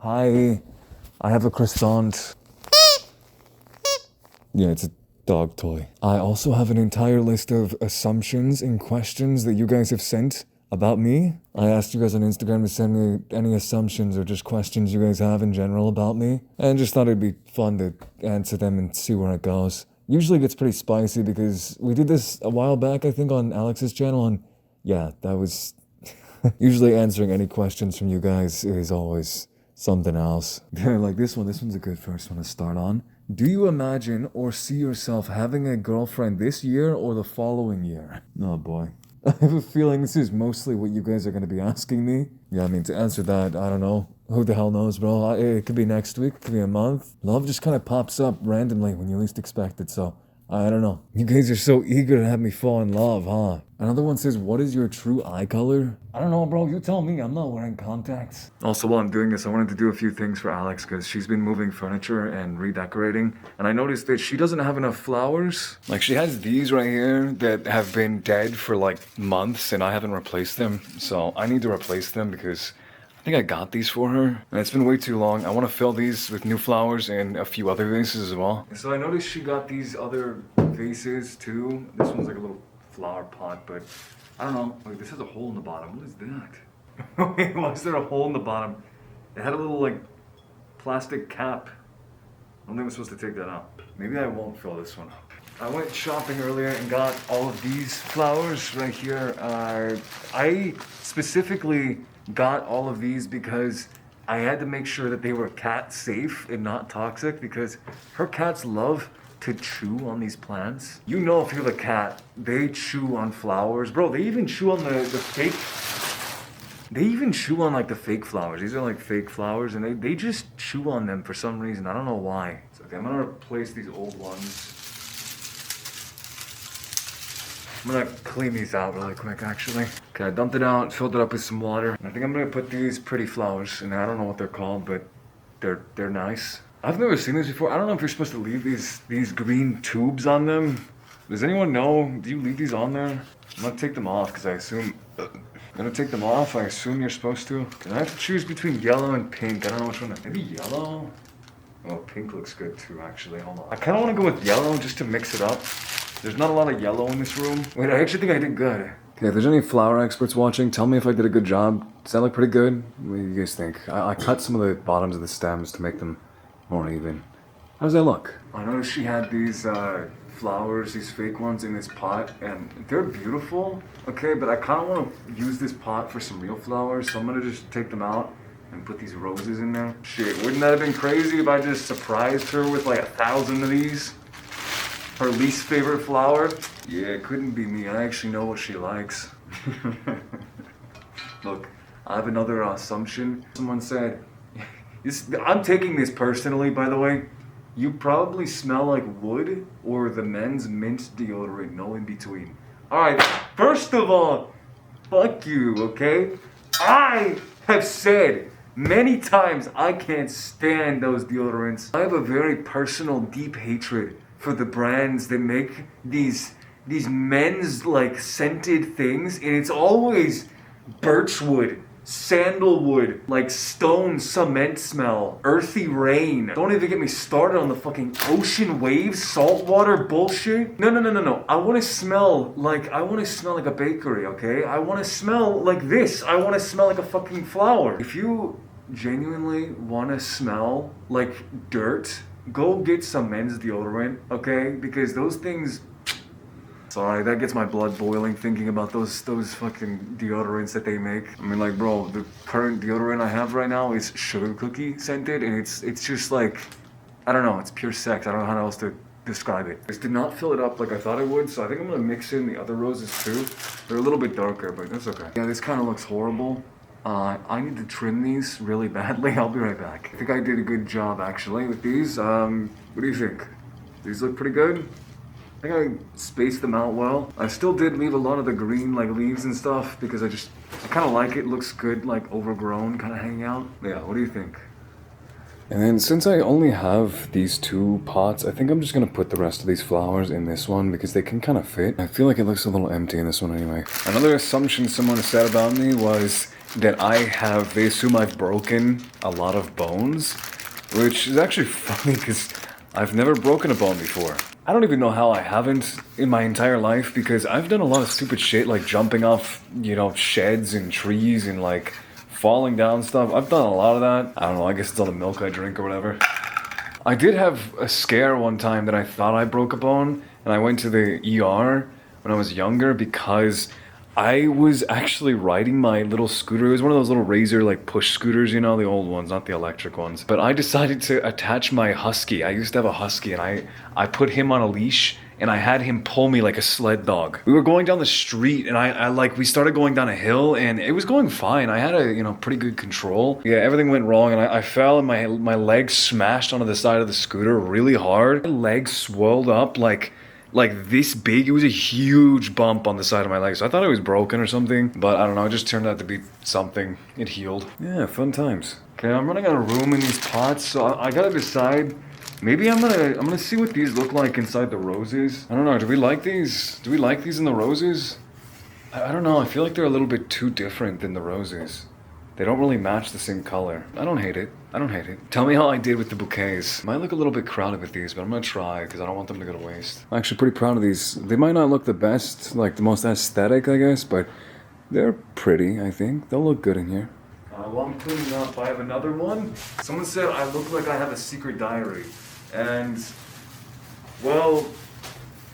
Hi, I have a croissant. Yeah, it's a dog toy. I also have an entire list of assumptions and questions that you guys have sent about me. I asked you guys on Instagram to send me any assumptions or just questions you guys have in general about me. And just thought it'd be fun to answer them and see where it goes. Usually gets pretty spicy because we did this a while back, I think, on Alex's channel. And yeah, that was... Usually answering any questions from you guys is always something else. Like this one's a good first one to start on. Do you imagine or see yourself having a girlfriend this year or the following year? Oh boy. I have a feeling this is mostly what you guys are going to be asking me. Yeah, I mean, to answer that, I don't know. Who the hell knows, bro? It could be next week, it could be a month. Love just kind of pops up randomly when you least expect it, so... I don't know. You guys are so eager to have me fall in love, huh? Another one says, what is your true eye color? I don't know, bro. You tell me. I'm not wearing contacts. Also, while I'm doing this, I wanted to do a few things for Alex because she's been moving furniture and redecorating. And I noticed that she doesn't have enough flowers. Like, she has these right here that have been dead for like months and I haven't replaced them. So I need to replace them because... I think I got these for her, and it's been way too long. I want to fill these with new flowers and a few other vases as well. So I noticed she got these other vases too. This one's like a little flower pot, but I don't know. Wait, this has a hole in the bottom. What is that? Wait, why is there a hole in the bottom? It had a little like plastic cap. I don't think I'm supposed to take that out. Maybe I won't fill this one up. I went shopping earlier and got all of these flowers right here. I specifically got all of these because I had to make sure that they were cat safe and not toxic because her cats love to chew on these plants. You know, if you're the cat, they chew on flowers. Bro, they even chew on the fake... They even chew on like the fake flowers. These are like fake flowers and they just chew on them for some reason. I don't know why. So, okay, I'm gonna replace these old ones. I'm gonna clean these out really quick, actually. Okay, I dumped it out, filled it up with some water. And I think I'm gonna put these pretty flowers, and I don't know what they're called, but they're nice. I've never seen this before. I don't know if you're supposed to leave these green tubes on them. Does anyone know? Do you leave these on there? I'm gonna take them off, because I assume... I'm gonna take them off. I assume you're supposed to. And I have to choose between yellow and pink. I don't know which one. Maybe yellow? Oh, pink looks good too, actually. Hold on. I kind of want to go with yellow just to mix it up. There's not a lot of yellow in this room. Wait, I actually think I did good. Okay, if there's any flower experts watching, tell me if I did a good job. Does that look pretty good? What do you guys think? I cut some of the bottoms of the stems to make them more even. How does that look? I noticed she had these flowers, these fake ones in this pot, and they're beautiful. Okay, but I kind of want to use this pot for some real flowers, so I'm going to just take them out and put these roses in there. Shit, wouldn't that have been crazy if I just surprised her with like 1,000 of these? Her least favorite flower? Yeah, it couldn't be me. I actually know what she likes. Look, I have another assumption. Someone said, I'm taking this personally, by the way. You probably smell like wood or the men's mint deodorant, no in between. Alright, first of all, fuck you, okay? I have said many times I can't stand those deodorants. I have a very personal, deep hatred for the brands that make these men's like scented things, and it's always birchwood, sandalwood, like stone cement smell, earthy rain. Don't even get me started on the fucking ocean waves, saltwater bullshit. No. I want to smell like a bakery, okay? I want to smell like this. I want to smell like a fucking flower. If you genuinely want to smell like dirt, go get some men's deodorant, okay? Because those things... Sorry, that gets my blood boiling thinking about those fucking deodorants that they make. I mean, like, bro, the current deodorant I have right now is sugar cookie scented, and it's just like... I don't know, it's pure sex. I don't know how else to describe it. This did not fill it up like I thought it would, so I think I'm gonna mix in the other roses too. They're a little bit darker, but that's okay. Yeah, this kind of looks horrible. I need to trim these really badly. I'll be right back. I think I did a good job actually with these. What do you think? These look pretty good? I think I spaced them out well. I still did leave a lot of the green like leaves and stuff because I kind of like it. Looks good, like overgrown, kind of hanging out. Yeah, what do you think? And then since I only have these two pots, I think I'm just gonna put the rest of these flowers in this one because they can kind of fit. I feel like it looks a little empty in this one anyway. Another assumption someone said about me was, that they assume I've broken a lot of bones, which is actually funny because I've never broken a bone before. I don't even know how I haven't in my entire life, because I've done a lot of stupid shit, like jumping off, sheds and trees and like falling down stuff. I've done a lot of that. I don't know, I guess it's all the milk I drink or whatever. I did have a scare one time that I thought I broke a bone, and I went to the ER when I was younger because I was actually riding my little scooter. It was one of those little Razor like push scooters, the old ones, not the electric ones. But I decided to attach my husky. I used to have a husky, and I put him on a leash, and I had him pull me like a sled dog. We were going down the street, and we started going down a hill, and it was going fine. I had a, pretty good control. Yeah, everything went wrong, and I fell, and my leg smashed onto the side of the scooter really hard. My leg swelled up like this big. It was a huge bump on the side of my leg, so I thought it was broken or something, but I don't know, it just turned out to be something. It healed. Yeah, fun times. Okay, I'm running out of room in these pots, so I gotta decide. Maybe I'm gonna see what these look like inside the roses. I don't know, do we like these? Do we like these in the roses? I don't know, I feel like they're a little bit too different than the roses. They don't really match the same color. I don't hate it. Tell me how I did with the bouquets. Might look a little bit crowded with these, but I'm gonna try because I don't want them to go to waste. I'm actually pretty proud of these. They might not look the best, like the most aesthetic, I guess, but they're pretty, I think. They'll look good in here. While I'm cleaning up, I have another one. Someone said I look like I have a secret diary. And, well,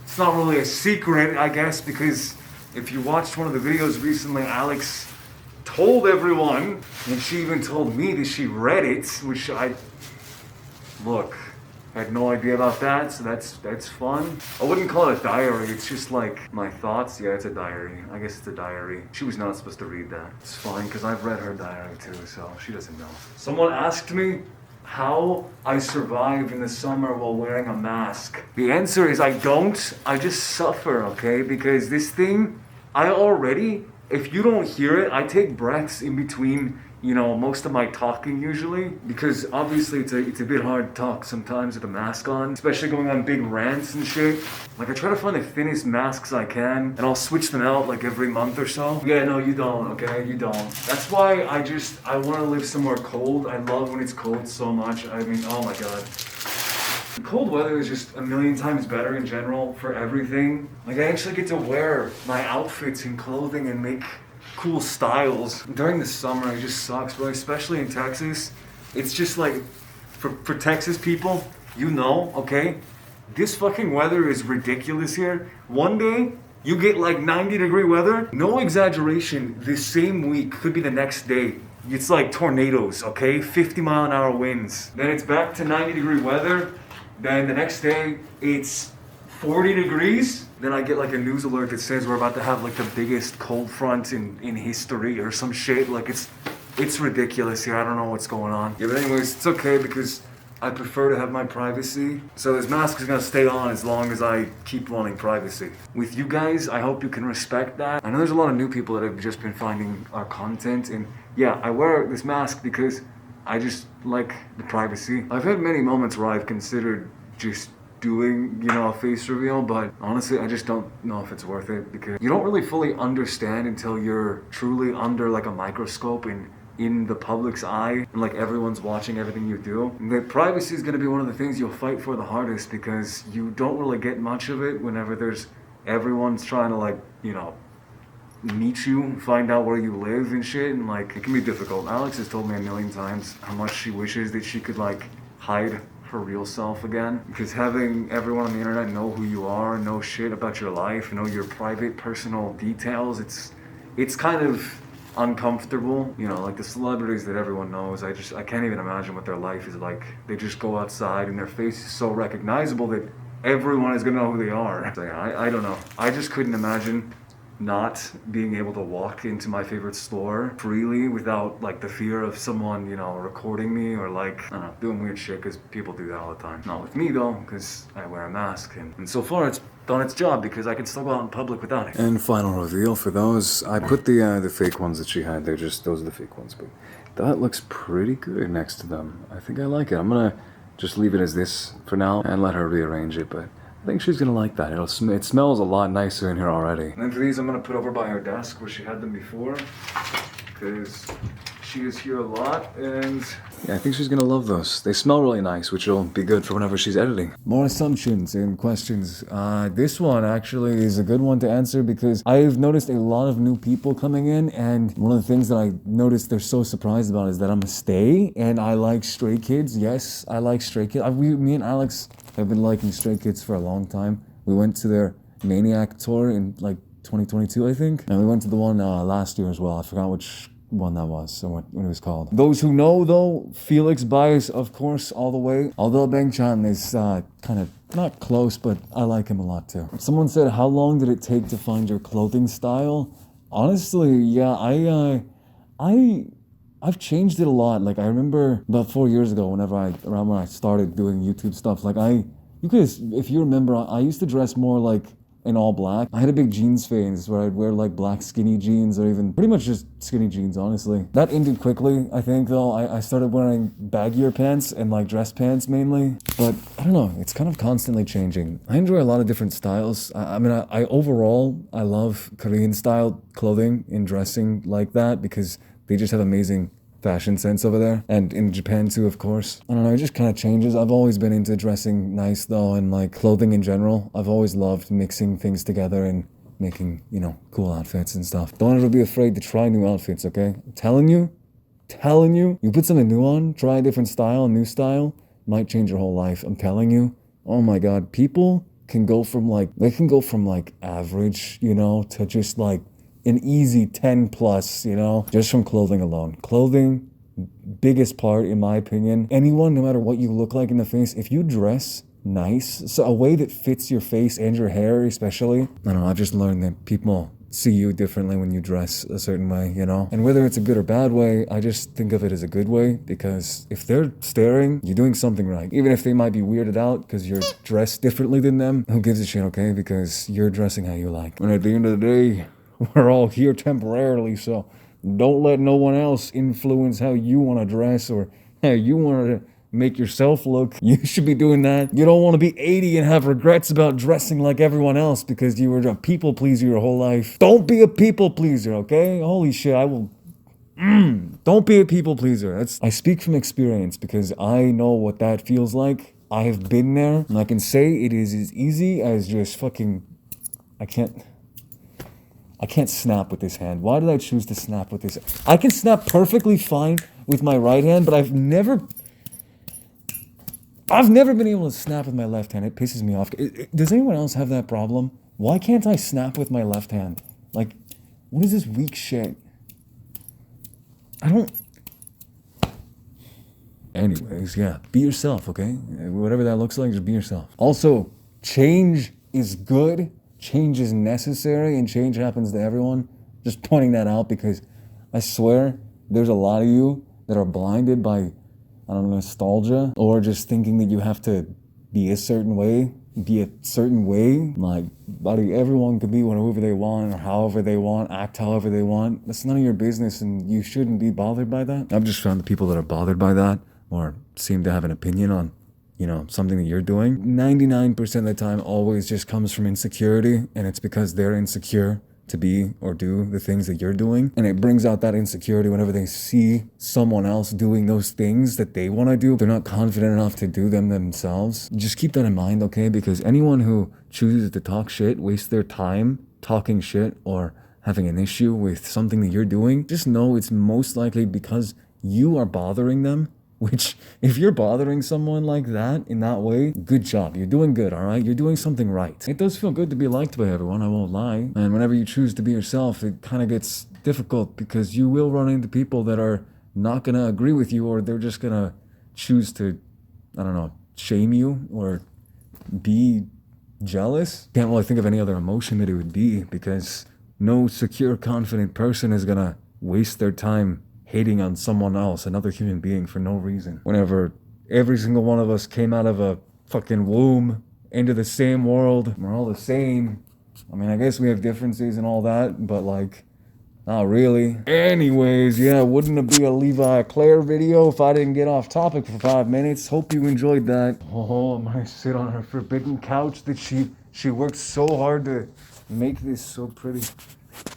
it's not really a secret, I guess, because if you watched one of the videos recently, Alex told everyone, and she even told me that she read it, which I had no idea about that, so that's fun. I wouldn't call it a diary, it's just like my thoughts. Yeah, it's a diary. I guess it's a diary. She was not supposed to read that. It's fine, because I've read her diary too, so she doesn't know. Someone asked me how I survive in the summer while wearing a mask. The answer is I don't. I just suffer, okay? Because this thing, if you don't hear it, I take breaths in between, most of my talking usually, because obviously it's a bit hard to talk sometimes with a mask on, especially going on big rants and shit. Like, I try to find the thinnest masks I can, and I'll switch them out like every month or so. Yeah, no, you don't, okay? You don't. That's why I want to live somewhere cold. I love when it's cold so much. I mean, oh my god. Cold weather is just a million times better in general for everything. Like, I actually get to wear my outfits and clothing and make cool styles. During the summer, it just sucks, bro, especially in Texas. It's just like, for Texas people, okay? This fucking weather is ridiculous here. One day, you get like 90-degree weather. No exaggeration, this same week, could be the next day, it's like tornadoes, okay? 50-mile-an-hour winds. Then it's back to 90-degree weather. Then the next day, it's 40 degrees. Then I get like a news alert that says we're about to have like the biggest cold front in history or some shit. Like, it's ridiculous here. I don't know what's going on. Yeah, but anyways, it's okay because I prefer to have my privacy. So this mask is gonna stay on as long as I keep wanting privacy. With you guys, I hope you can respect that. I know there's a lot of new people that have just been finding our content, and yeah, I wear this mask because I just like the privacy. I've had many moments where I've considered just doing, a face reveal, but honestly, I just don't know if it's worth it, because you don't really fully understand until you're truly under like a microscope and in the public's eye, and like everyone's watching everything you do. And the privacy is gonna be one of the things you'll fight for the hardest, because you don't really get much of it whenever everyone's trying to like, meet you, find out where you live and shit, and like, it can be difficult. Alex has told me a million times how much she wishes that she could like hide her real self again, because having everyone on the internet know who you are, know shit about your life, know your private personal details, it's kind of uncomfortable. Like the celebrities that everyone knows, I can't even imagine what their life is like. They just go outside and their face is so recognizable that everyone is gonna know who they are. So yeah, I don't know. I just couldn't imagine not being able to walk into my favorite store freely without like the fear of someone, recording me or like, I don't know, doing weird shit, because people do that all the time. Not with me though, because I wear a mask, and so far it's done its job, because I can still go out in public without it. And final reveal for those, I put the fake ones that she had, those are the fake ones, but that looks pretty good next to them. I think I like it. I'm gonna just leave it as this for now and let her rearrange it, but I think she's gonna like that. It smells a lot nicer in here already. And then for these, I'm gonna put over by her desk where she had them before. because she is here a lot, and yeah, I think she's gonna love those. They smell really nice, which will be good for whenever she's editing. More assumptions and questions. This one actually is a good one to answer because I've noticed a lot of new people coming in, and one of the things that I noticed they're so surprised about is that I'm a stay and I like Stray Kids. Yes, I like Stray Kids. Me and Alex have been liking Stray Kids for a long time. We went to their Maniac tour in like 2022, I think, and we went to the one last year as well. I forgot which one that was, or what it was called. Those who know, though, Felix Bias, of course, all the way. Although Bang Chan is kind of not close, but I like him a lot too. Someone said, how long did it take to find your clothing style? Honestly, yeah, I've changed it a lot. Like, I remember about 4 years ago, around when I started doing YouTube stuff, like you guys, if you remember, I used to dress more like in all black. I had a big jeans phase where I'd wear like black skinny jeans, or even pretty much just skinny jeans, honestly. That ended quickly, I think, though. I started wearing baggier pants and like dress pants mainly. But I don't know, it's kind of constantly changing. I enjoy a lot of different styles. I overall, I love Korean style clothing and dressing like that because they just have amazing fashion sense over there, and in Japan too, of course. I don't know, it just kind of changes. I've always been into dressing nice though, and like clothing in general. I've always loved mixing things together and making, cool outfits and stuff. Don't ever be afraid to try new outfits, okay? I'm telling you, you put something new on, try a different style, a new style, might change your whole life. I'm telling you. Oh my God, people can go from like average, to just like an easy 10 plus, just from clothing alone. Clothing, biggest part in my opinion. Anyone, no matter what you look like in the face, if you dress nice, so a way that fits your face and your hair especially, I don't know, I've just learned that people see you differently when you dress a certain way, And whether it's a good or bad way, I just think of it as a good way, because if they're staring, you're doing something right. Even if they might be weirded out because you're dressed differently than them, who gives a shit, okay? Because you're dressing how you like. And at the end of the day, we're all here temporarily, so don't let no one else influence how you want to dress or how you want to make yourself look. You should be doing that. You don't want to be 80 and have regrets about dressing like everyone else because you were a people pleaser your whole life. Don't be a people pleaser, okay? Holy shit, I will... Don't be a people pleaser. I speak from experience because I know what that feels like. I have been there, and I can say it is as easy as just fucking... I can't snap with this hand. Why did I choose to snap with this? I can snap perfectly fine with my right hand, but I've never been able to snap with my left hand. It pisses me off. Does anyone else have that problem? Why can't I snap with my left hand? Like, what is this weak shit? Anyways, yeah, be yourself, okay? Whatever that looks like, just be yourself. Also, change is good. Change is necessary, and change happens to everyone. Just pointing that out because I swear there's a lot of you that are blinded by, nostalgia, or just thinking that you have to be a certain way. Like, buddy, everyone can be whatever they want or however they want, act however they want. That's none of your business, and you shouldn't be bothered by that. I've just found the people that are bothered by that or seem to have an opinion on something that you're doing, 99% of the time always just comes from insecurity, and it's because they're insecure to be or do the things that you're doing, and it brings out that insecurity whenever they see someone else doing those things that they want to do. They're not confident enough to do them themselves. Just keep that in mind, okay? Because anyone who chooses to talk shit, waste their time talking shit or having an issue with something that you're doing, just know it's most likely because you are bothering them. Which, if you're bothering someone like that in that way, good job. You're doing good, all right? You're doing something right. It does feel good to be liked by everyone, I won't lie. And whenever you choose to be yourself, it kind of gets difficult because you will run into people that are not going to agree with you, or they're just going to choose to, shame you or be jealous. Can't really think of any other emotion that it would be, because no secure, confident person is going to waste their time hating on someone else, another human being, for no reason. Whenever every single one of us came out of a fucking womb into the same world, we're all the same. I guess we have differences and all that, but like, not really. Anyways, yeah, wouldn't it be a Levi Claire video if I didn't get off topic for 5 minutes? Hope you enjoyed that. Oh, I'm gonna sit on her forbidden couch that she worked so hard to make this so pretty.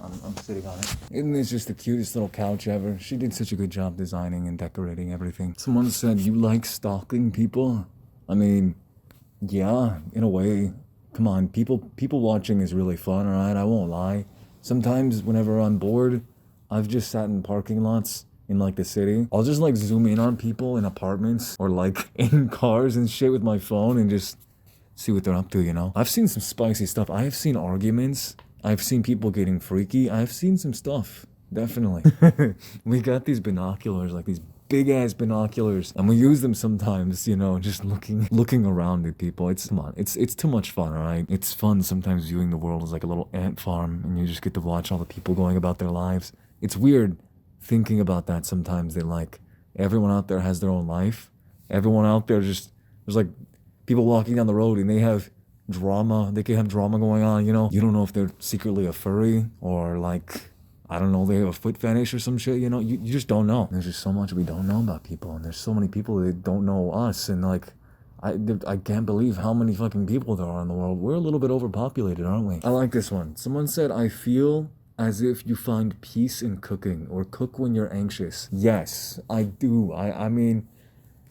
I'm sitting on it. And it's just the cutest little couch ever. She did such a good job designing and decorating everything. Someone said, you like stalking people? I mean, yeah, in a way. Come on, people watching is really fun, alright? I won't lie. Sometimes whenever I'm bored, I've just sat in parking lots in like the city. I'll just like zoom in on people in apartments or like in cars and shit with my phone and just see what they're up to, you know? I've seen some spicy stuff. I have seen arguments. I've seen people getting freaky. I've seen some stuff. Definitely. We got these binoculars, like these big ass binoculars, and we use them sometimes, you know, just looking around at people. Come on, it's too much fun, alright? It's fun sometimes viewing the world as like a little ant farm, and you just get to watch all the people going about their lives. It's weird thinking about that sometimes, that like everyone out there has their own life. Everyone out there there's like people walking down the road and they have drama. They can have drama going on, you know? You don't know if they're secretly a furry or like, I don't know, they have a foot fetish or some shit, you know? You just don't know. There's just so much we don't know about people, and there's so many people that don't know us, and like, I can't believe how many fucking people there are in the world. We're a little bit overpopulated, aren't we? I like this one. Someone said, I feel as if you find peace in cooking, or cook when you're anxious. Yes, I do. I mean,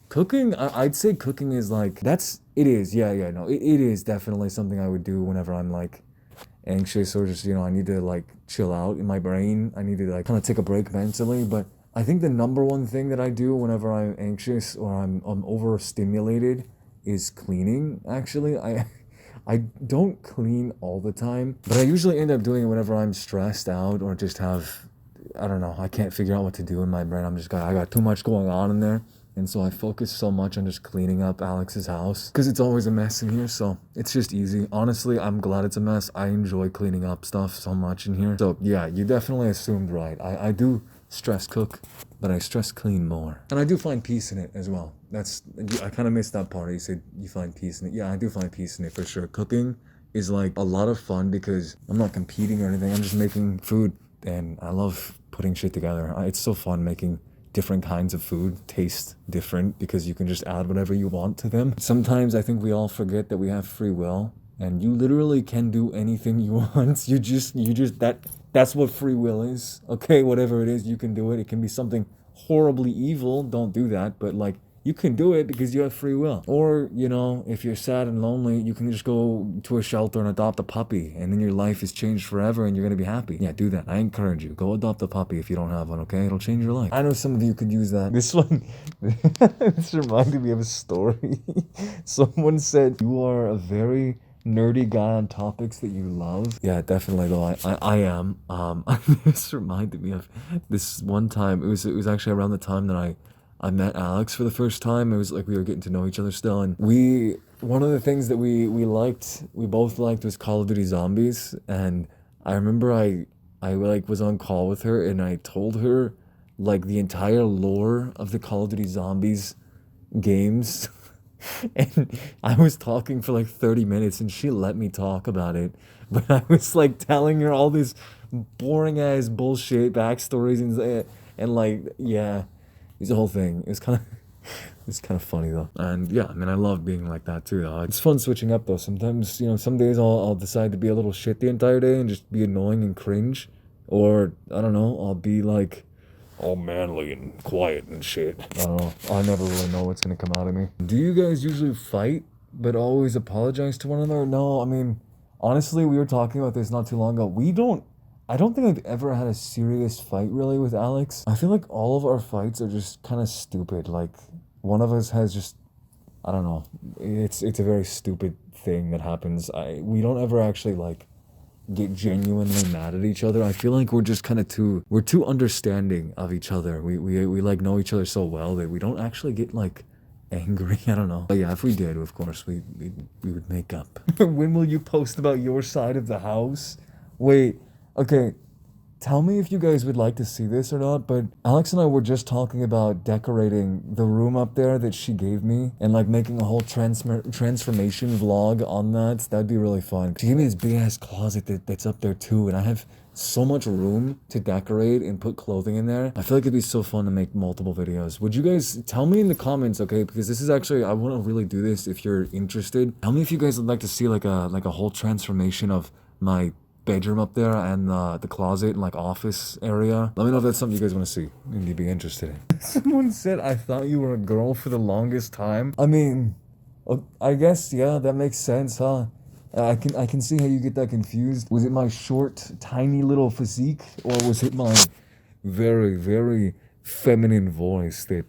cooking, I'd say cooking is like, it is, no, it is definitely something I would do whenever I'm like anxious, or just, you know, I need to like chill out in my brain. I need to like kind of take a break mentally. But I think the number one thing that I do whenever I'm anxious or I'm overstimulated is cleaning. Actually, I don't clean all the time, but I usually end up doing it whenever I'm stressed out or just have, I don't know, I can't figure out what to do in my brain. I got too much going on in there. And so I focus so much on just cleaning up Alex's house, because it's always a mess in here, so it's just easy. Honestly, I'm glad it's a mess. I enjoy cleaning up stuff so much in here. So yeah, you definitely assumed right. I do stress cook, but I stress clean more. And I do find peace in it as well. I kind of missed that part. You said you find peace in it. Yeah, I do find peace in it for sure. Cooking is like a lot of fun because I'm not competing or anything. I'm just making food, and I love putting shit together. It's so fun making different kinds of food taste different because you can just add whatever you want to them. Sometimes I think we all forget that we have free will, and you literally can do anything you want. That's what free will is. Okay, whatever it is, you can do it. It can be something horribly evil. Don't do that, but like, you can do it because you have free will. Or, you know, if you're sad and lonely, you can just go to a shelter and adopt a puppy, and then your life is changed forever and you're gonna be happy. Yeah, do that. I encourage you. Go adopt a puppy if you don't have one, okay? It'll change your life. I know some of you could use that. This one, this reminded me of a story. Someone said, you are a very nerdy guy on topics that you love. Yeah, definitely though. I am. This reminded me of this one time. It was actually around the time that I met Alex for the first time. It was like we were getting to know each other still, and one of the things that we both liked was Call of Duty Zombies. And I remember I like was on call with her, and I told her like the entire lore of the Call of Duty Zombies games. And I was talking for like 30 minutes and she let me talk about it, but I was like telling her all this boring ass bullshit backstories and like, yeah, it's the whole thing. It's kind of funny though. And yeah, I mean, I love being like that too though. It's fun switching up though. Sometimes, you know, some days I'll decide to be a little shit the entire day and just be annoying and cringe, or I don't know, I'll be like all manly and quiet and shit. I don't know. I never really know what's gonna come out of me. Do you guys usually fight but always apologize to one another? No, I mean, honestly, we were talking about this not too long ago. I don't think I've ever had a serious fight really with Alex. I feel like all of our fights are just kind of stupid. Like, one of us has just, I don't know. It's a very stupid thing that happens. We don't ever actually like get genuinely mad at each other. I feel like we're just kind of too understanding of each other. We like know each other so well that we don't actually get like angry. I don't know. But yeah, if we did, of course, we would make up. When will you post about your side of the house? Wait, okay. Tell me if you guys would like to see this or not, but Alex and I were just talking about decorating the room up there that she gave me and like making a whole transformation vlog on that. That'd be really fun. She gave me this big ass closet that's up there too, and I have so much room to decorate and put clothing in there. I feel like it'd be so fun to make multiple videos. Would you guys tell me in the comments, okay? Because this is actually, I want to really do this if you're interested. Tell me if you guys would like to see like a whole transformation of my bedroom up there and the closet and like office area. Let me know if that's something you guys want to see and you'd be interested in. Someone said I thought you were a girl for the longest time. I mean, I guess, yeah, that makes sense, huh? I can see how you get that confused. Was it my short, tiny little physique, or was it my very, very feminine voice that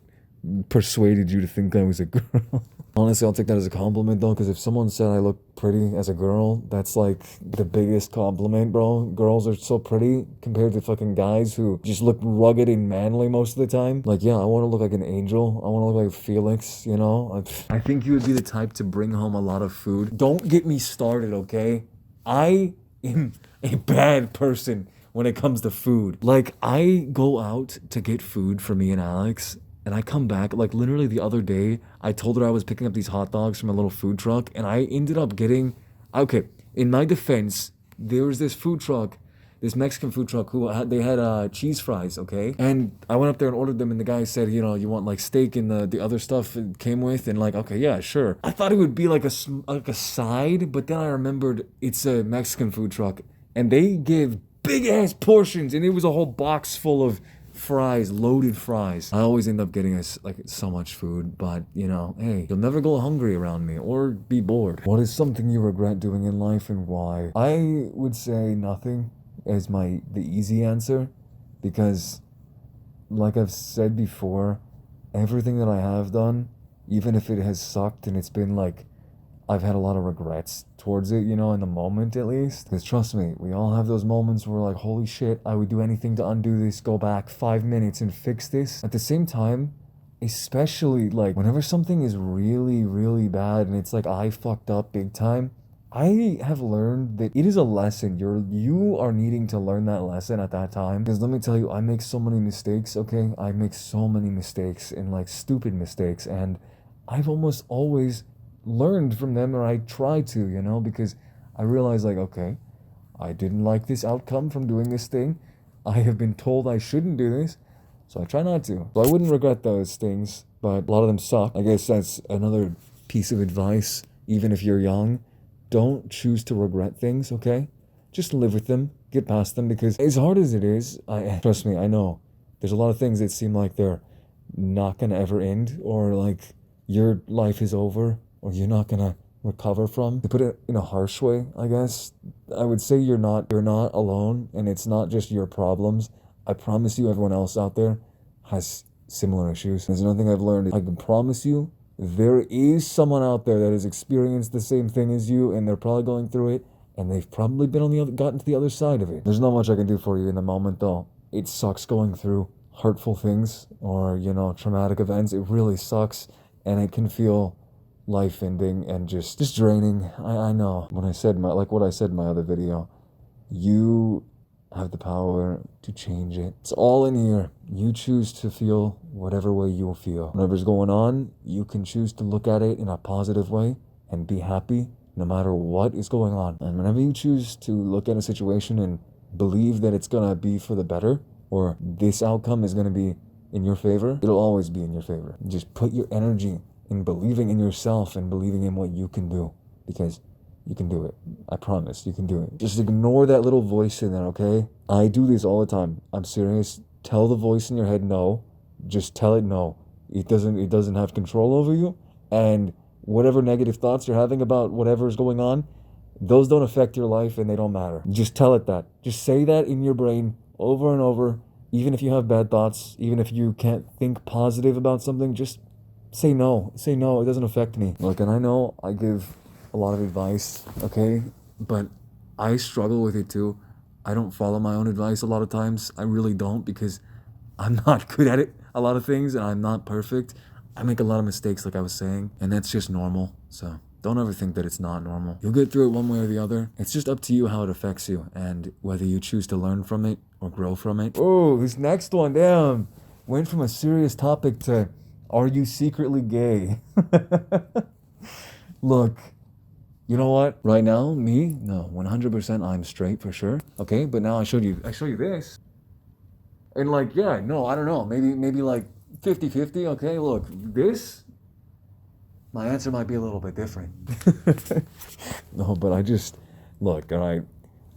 persuaded you to think I was a girl? Honestly, I'll take that as a compliment though, because if someone said I look pretty as a girl, that's like the biggest compliment, bro. Girls are so pretty compared to fucking guys who just look rugged and manly most of the time. Like, yeah, I want to look like an angel. I want to look like Felix, you know? I think you would be the type to bring home a lot of food. Don't get me started, okay? I am a bad person when it comes to food. Like, I go out to get food for me and Alex, and I come back, like literally the other day, I told her I was picking up these hot dogs from a little food truck, and I ended up getting, okay, in my defense, there was this food truck, this Mexican food truck they had cheese fries, okay? And I went up there and ordered them, and the guy said, you know, you want like steak and the other stuff it came with, and like, okay, yeah, sure. I thought it would be like a side, but then I remembered it's a Mexican food truck, and they give big ass portions, and it was a whole box full of fries, loaded fries. I always end up getting like so much food, but you know, hey, you'll never go hungry around me or be bored. What is something you regret doing in life and why? I would say nothing as the easy answer, because like I've said before, everything that I have done, even if it has sucked and it's been like I've had a lot of regrets towards it, you know, in the moment at least. Because trust me, we all have those moments where we're like, holy shit, I would do anything to undo this, go back 5 minutes and fix this. At the same time, especially like whenever something is really, really bad and it's like I fucked up big time, I have learned that it is a lesson. You are needing to learn that lesson at that time. Because let me tell you, I make so many mistakes, okay? I make so many mistakes and like stupid mistakes. And I've almost always learned from them, or I try to, you know, because I realize like, okay, I didn't like this outcome from doing this thing. I have been told I shouldn't do this, so I try not to. So I wouldn't regret those things, but a lot of them suck. I guess that's another piece of advice. Even if you're young, don't choose to regret things, okay? Just live with them, get past them, because as hard as it is, trust me, I know there's a lot of things that seem like they're not gonna ever end, or like your life is over, or you're not gonna recover from. To put it in a harsh way, I guess, I would say you're not alone, and it's not just your problems. I promise you, everyone else out there has similar issues. There's another thing I've learned. I can promise you, there is someone out there that has experienced the same thing as you, and they're probably going through it, and they've probably been gotten to the other side of it. There's not much I can do for you in the moment, though. It sucks going through hurtful things or, you know, traumatic events. It really sucks, and it can feel life-ending and just draining. I know. What I said in my other video, you have the power to change it. It's all in here. You choose to feel whatever way you'll feel. Whatever's going on, you can choose to look at it in a positive way and be happy no matter what is going on. And whenever you choose to look at a situation and believe that it's gonna be for the better, or this outcome is gonna be in your favor, it'll always be in your favor. Just put your energy in believing in yourself and believing in what you can do, because you can do it. I promise, you can do it. Just ignore that little voice in there, okay? I do this all the time. I'm serious. Tell the voice in your head no. Just tell it no. It doesn't have control over you, and whatever negative thoughts you're having about whatever is going on, those don't affect your life and they don't matter. Just tell it that. Just say that in your brain over and over. Even if you have bad thoughts, even if you can't think positive about something, just say no. Say no, it doesn't affect me. Look, and I know I give a lot of advice, okay? But I struggle with it too. I don't follow my own advice a lot of times. I really don't, because I'm not good at it, a lot of things, and I'm not perfect. I make a lot of mistakes, like I was saying, and that's just normal. So don't ever think that it's not normal. You'll get through it one way or the other. It's just up to you how it affects you and whether you choose to learn from it or grow from it. Oh, this next one, damn, went from a serious topic to, are you secretly gay? Look, you know what? Right now, me, no, 100% I'm straight for sure. Okay, but now I show you this. And like, yeah, no, I don't know. Maybe like 50-50, okay? Look, this, my answer might be a little bit different. No, but look, all right.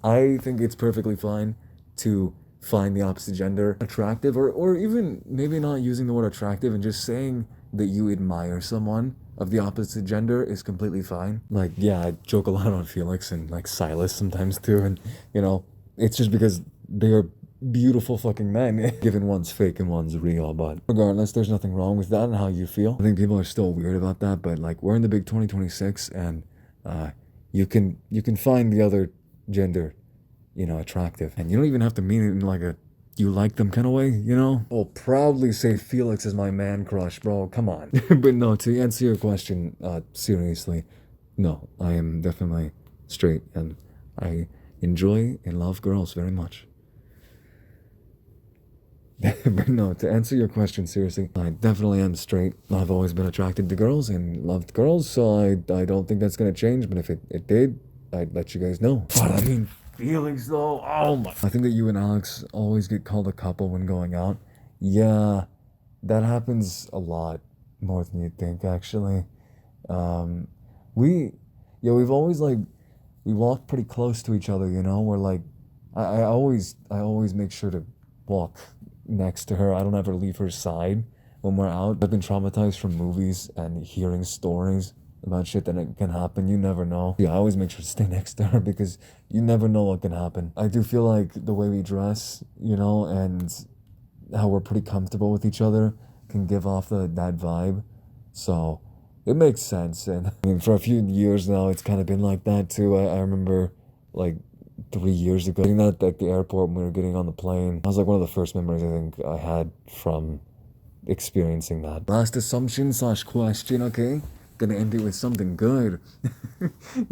I think it's perfectly fine to find the opposite gender attractive, or even maybe not using the word attractive and just saying that you admire someone of the opposite gender is completely fine. Like, yeah, I joke a lot on Felix and like Silas sometimes too, and you know, it's just because they are beautiful fucking men, given one's fake and one's real. But regardless, there's nothing wrong with that and how you feel. I think people are still weird about that, but like we're in the big 2026, and you can find the other gender, attractive, and you don't even have to mean it in like a you like them kind of way, I'll proudly say Felix is my man crush, bro. Come on. But no, to answer your question, seriously, no, I am definitely straight, and I enjoy and love girls very much. But no, to answer your question seriously, I definitely am straight. I've always been attracted to girls and loved girls, so I don't think that's gonna change. But if it did, I'd let you guys know. But I mean, feelings though, oh my. I think that you and Alex always get called a couple when going out. Yeah, that happens a lot more than you'd think, actually. Um, we, yeah, we've always like, we walk pretty close to each other, We're like, I always make sure to walk next to her. I don't ever leave her side when we're out. I've been traumatized from movies and hearing stories about shit that it can happen. You never know. Yeah, I always make sure to stay next to her because you never know what can happen. I do feel like the way we dress, and how we're pretty comfortable with each other can give off that vibe. So it makes sense. And I mean, for a few years now, it's kind of been like that too. I remember like 3 years ago, getting that at the airport when we were getting on the plane. That was like one of the first memories I think I had from experiencing that. Last assumption/question, okay? Gonna end it with something good.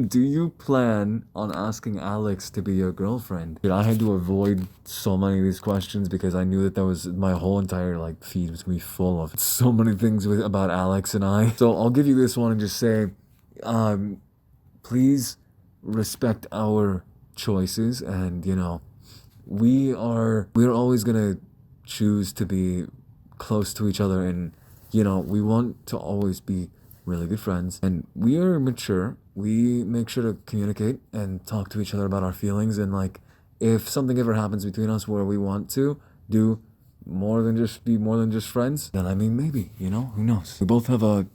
Do you plan on asking Alex to be your girlfriend? Dude, I had to avoid so many of these questions because I knew that was my whole entire like feed was gonna be full of so many things about Alex and I. So I'll give you this one and just say, please respect our choices, and we're always gonna choose to be close to each other, and we want to always be really good friends, and we are mature. We make sure to communicate and talk to each other about our feelings, and like if something ever happens between us where we want to do more than just friends, then I mean maybe, who knows? We both have a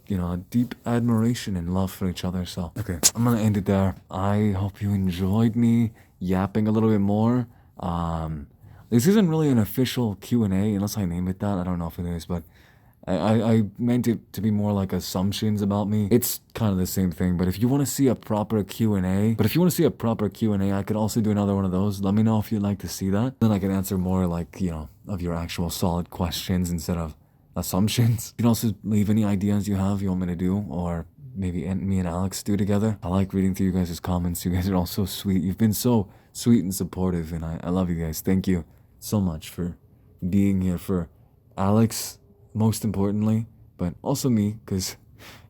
deep admiration and love for each other. So okay, I'm gonna end it there. I hope you enjoyed me yapping a little bit more. This isn't really an official Q&A unless I name it that. I don't know if it is, but I meant it to be more like assumptions about me. It's kind of the same thing, but if you want to see a proper Q&A, I could also do another one of those. Let me know if you'd like to see that. Then I can answer more like, of your actual solid questions instead of assumptions. You can also leave any ideas you have you want me to do, or maybe me and Alex do together. I like reading through you guys' comments. You guys are all so sweet. You've been so sweet and supportive, and I love you guys. Thank you so much for being here for Alex, most importantly, but also me, because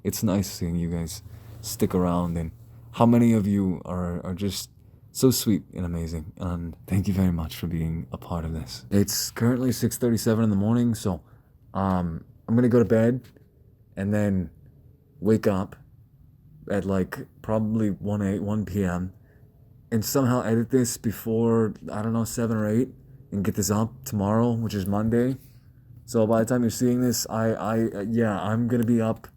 it's nice seeing you guys stick around, and how many of you are just so sweet and amazing, and thank you very much for being a part of this. It's currently 6:37 in the morning, so I'm gonna go to bed and then wake up at like probably 1 p.m. and somehow edit this before, I don't know, 7 or 8, and get this up tomorrow, which is Monday. So by the time you're seeing this, I'm gonna be up.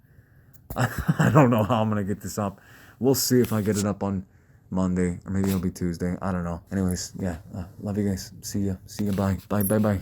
I don't know how I'm gonna get this up. We'll see if I get it up on Monday, or maybe it'll be Tuesday. I don't know. Anyways, yeah, love you guys. See ya. Bye. Bye.